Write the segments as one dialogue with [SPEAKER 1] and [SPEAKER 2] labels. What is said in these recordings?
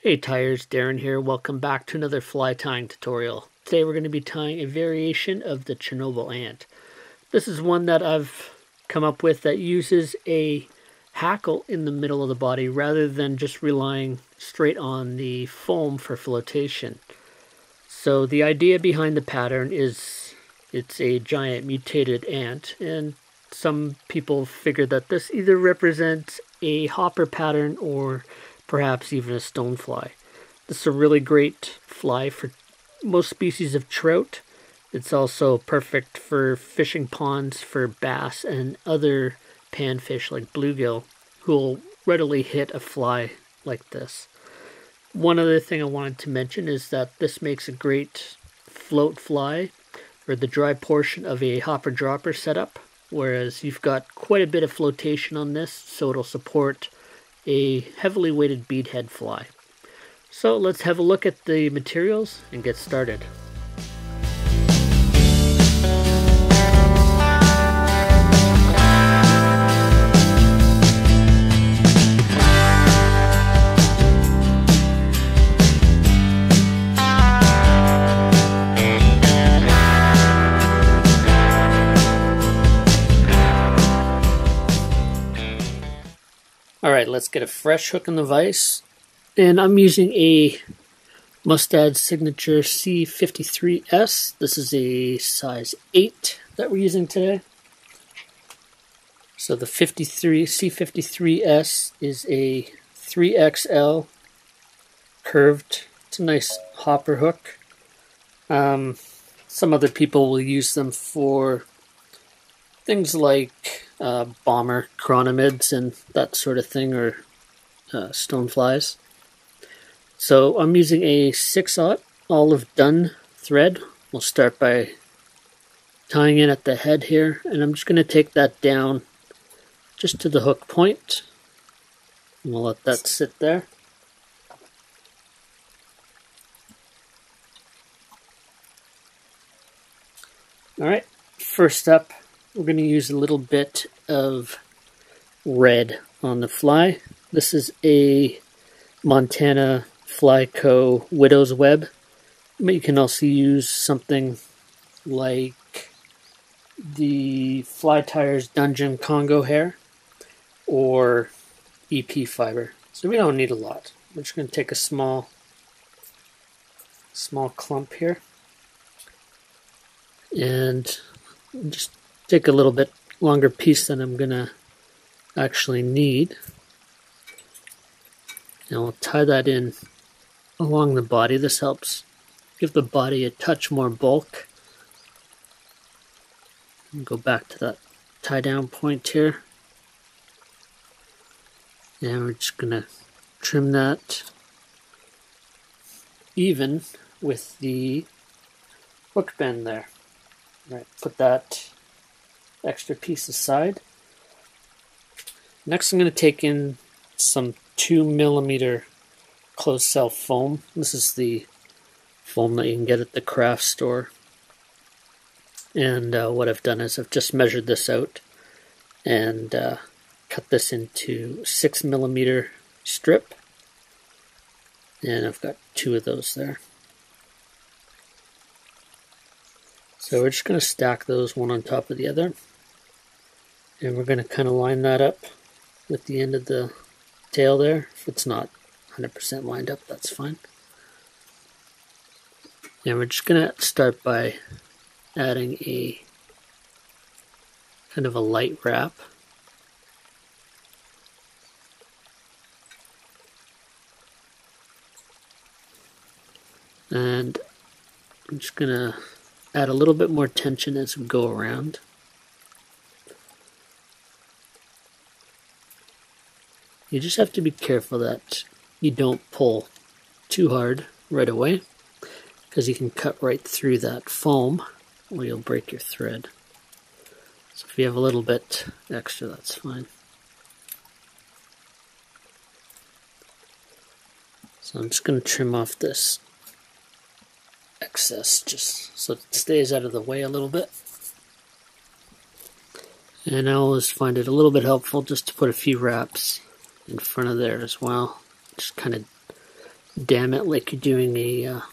[SPEAKER 1] Hey Tyers, Darren here. Welcome back to another fly tying tutorial. Today we're going to be tying a variation of the Chernobyl ant. This is one that I've come up with that uses a hackle in the middle of the body rather than just relying straight on the foam for flotation. So the idea behind the pattern is it's a giant mutated ant, and some people figure that this either represents a hopper pattern or perhaps even a stonefly. This is a really great fly for most species of trout. It's also perfect for fishing ponds for bass and other panfish like bluegill, who will readily hit a fly like this. One other thing I wanted to mention is that this makes a great float fly or the dry portion of a hopper dropper setup, whereas you've got quite a bit of flotation on this, so it'll support a heavily weighted beadhead fly. So let's have a look at the materials and get started. Alright, let's get a fresh hook in the vise. And I'm using a Mustad Signature C53S. This is a size 8 that we're using today. So the C53S is a 3XL curved. It's a nice hopper hook. Some other people will use them for things like bomber chironomids and that sort of thing, or stoneflies. So I'm using a 6/0 olive dun thread. We'll start by tying in at the head here, and I'm just going to take that down just to the hook point. And we'll let that sit there. Alright, first up, we're going to use a little bit of red on the fly. This is a Montana Fly Co. Widow's Web, but you can also use something like the Fly Tires Dungeon Congo hair or EP fiber. So we don't need a lot. We're just going to take a small clump here and just take a little bit longer piece than I'm gonna actually need, and we'll tie that in along the body. This helps give the body a touch more bulk. And go back to that tie down point here, and we're just gonna trim that even with the hook bend there. Right, put that extra piece aside. Next I'm going to take in some 2mm closed cell foam. This is the foam that you can get at the craft store. And what I've done is I've just measured this out and cut this into 6mm strip. And I've got 2 of those there. So we're just going to stack those one on top of the other. And we're going to kind of line that up with the end of the tail there. If it's not 100% lined up, that's fine. And we're just going to start by adding a kind of a light wrap. And I'm just going to add a little bit more tension as we go around. You just have to be careful that you don't pull too hard right away, because you can cut right through that foam or you'll break your thread. So if you have a little bit extra, that's fine. So I'm just going to trim off this excess just so it stays out of the way a little bit. And I always find it a little bit helpful just to put a few wraps in front of there as well. Just kind of dam it like you're doing a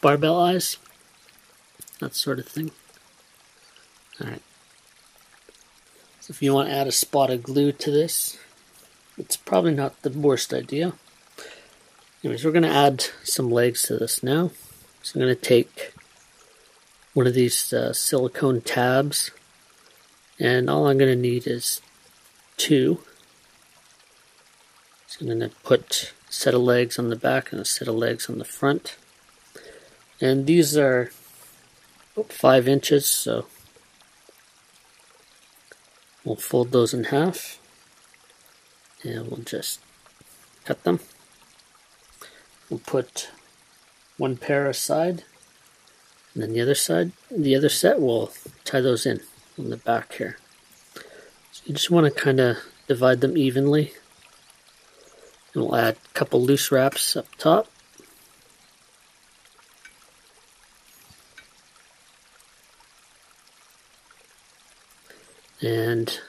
[SPEAKER 1] barbell eyes, that sort of thing. Alright. So if you want to add a spot of glue to this, it's probably not the worst idea. Anyways, we're going to add some legs to this now. So I'm going to take one of these silicone tabs, and all I'm going to need is 2. So I'm going to put a set of legs on the back and a set of legs on the front. And these are 5 inches, so we'll fold those in half and we'll just cut them. We'll put one pair aside, and then the other set we'll tie those in on the back here. So you just want to kind of divide them evenly, and we'll add a couple loose wraps up top. And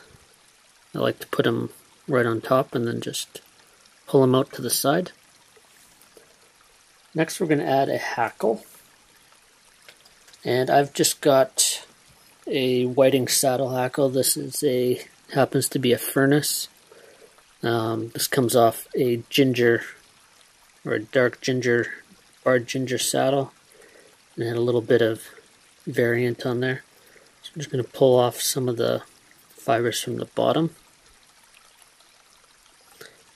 [SPEAKER 1] I like to put them right on top and then just pull them out to the side. Next we're going to add a hackle. And I've just got a whiting saddle hackle. This is happens to be a furnace. This comes off a ginger or a dark ginger, barred ginger saddle. And it had a little bit of variant on there. So I'm just going to pull off some of the fibers from the bottom.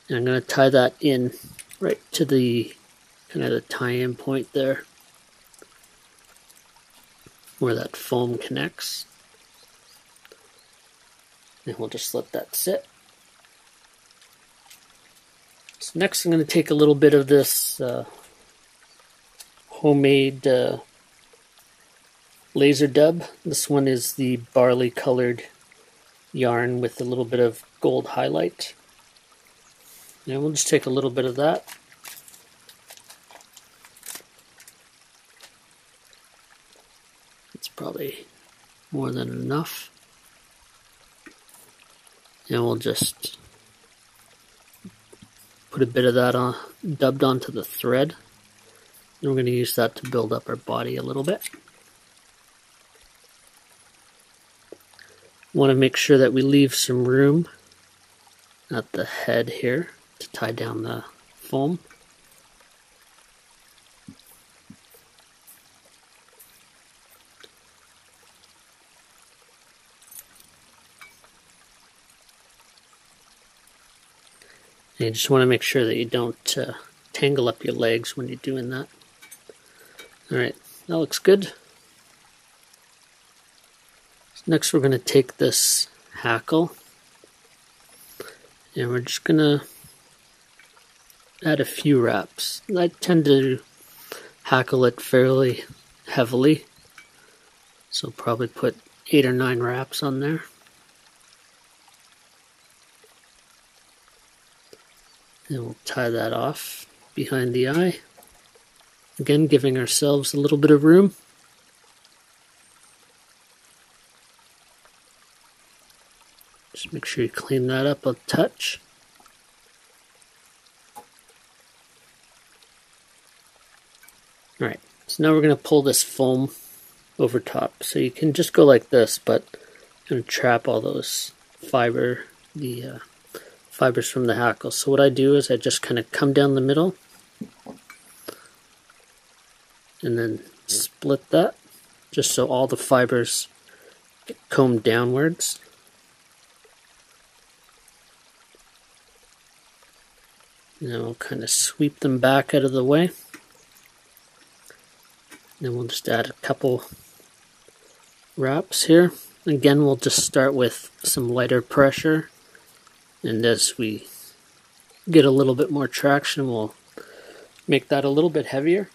[SPEAKER 1] And I'm going to tie that in right to the kind of the tie-in point there where that foam connects. And we'll just let that sit. So next I'm going to take a little bit of this homemade laser dub. This one is the barley colored yarn with a little bit of gold highlight. And we'll just take a little bit of that. It's probably more than enough. And we'll just put a bit of that on, dubbed onto the thread. And we're going to use that to build up our body a little bit. Want to make sure that we leave some room at the head here to tie down the foam. And you just want to make sure that you don't tangle up your legs when you're doing that. Alright, that looks good. So next we're going to take this hackle and we're just going to add a few wraps. I tend to hackle it fairly heavily, so probably put 8 or 9 wraps on there. And we'll tie that off behind the eye. Again, giving ourselves a little bit of room. Just make sure you clean that up a touch. Alright, so now we're going to pull this foam over top. So you can just go like this, but I'm going to trap all those fibers from the hackle. So what I do is I just kind of come down the middle and then split that just so all the fibers get combed downwards. And then we'll kind of sweep them back out of the way. Then we'll just add a couple wraps here. Again, we'll just start with some lighter pressure. And as we get a little bit more traction, we'll make that a little bit heavier.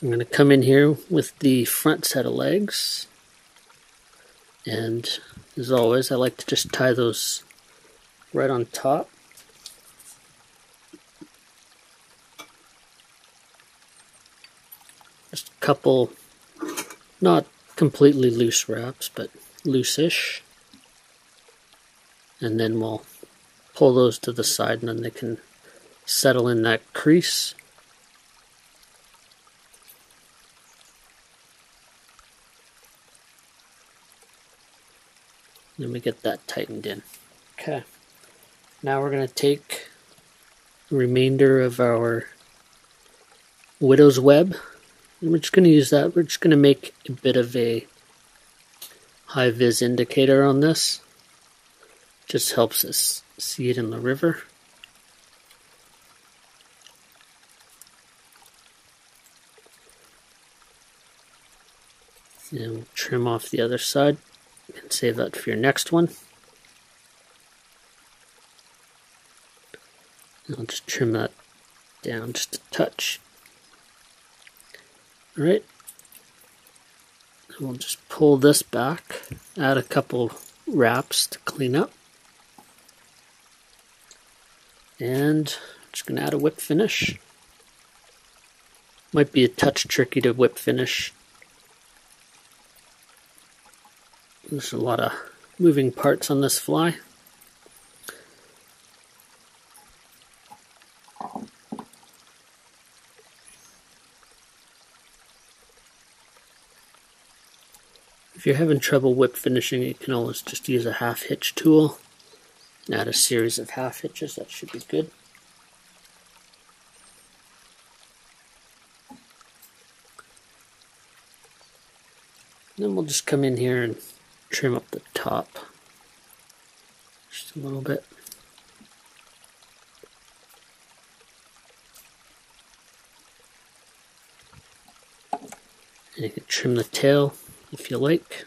[SPEAKER 1] I'm going to come in here with the front set of legs. And as always, I like to just tie those right on top. Just a couple, not completely loose wraps, but loose-ish. And then we'll pull those to the side and then they can settle in that crease. Then we get that tightened in. Okay. Now we're going to take the remainder of our widow's web. And we're just going to use that. We're just going to make a bit of a high-vis indicator on this. Just helps us see it in the river. And we'll trim off the other side and save that for your next one. I'll just trim that down just a touch. Alright, we'll just pull this back, add a couple wraps to clean up, and I'm just going to add a whip finish. Might be a touch tricky to whip finish. There's a lot of moving parts on this fly. If you're having trouble whip finishing, you can always just use a half hitch tool and add a series of half hitches. That should be good. Then we'll just come in here and trim up the top just a little bit. And you can trim the tail if you like.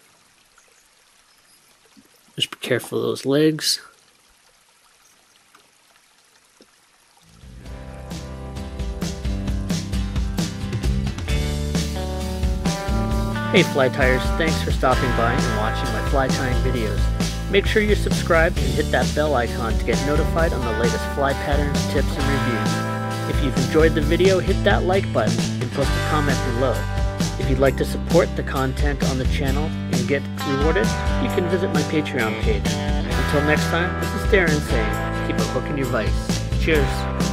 [SPEAKER 1] Just be careful of those legs. Hey fly tyers, thanks for stopping by and watching my fly tying videos. Make sure you're subscribed and hit that bell icon to get notified on the latest fly patterns, tips, and reviews. If you've enjoyed the video, hit that like button and post a comment below. If you'd like to support the content on the channel and get rewarded, you can visit my Patreon page. Until next time, this is Darren saying, keep a hook in your vise. Cheers!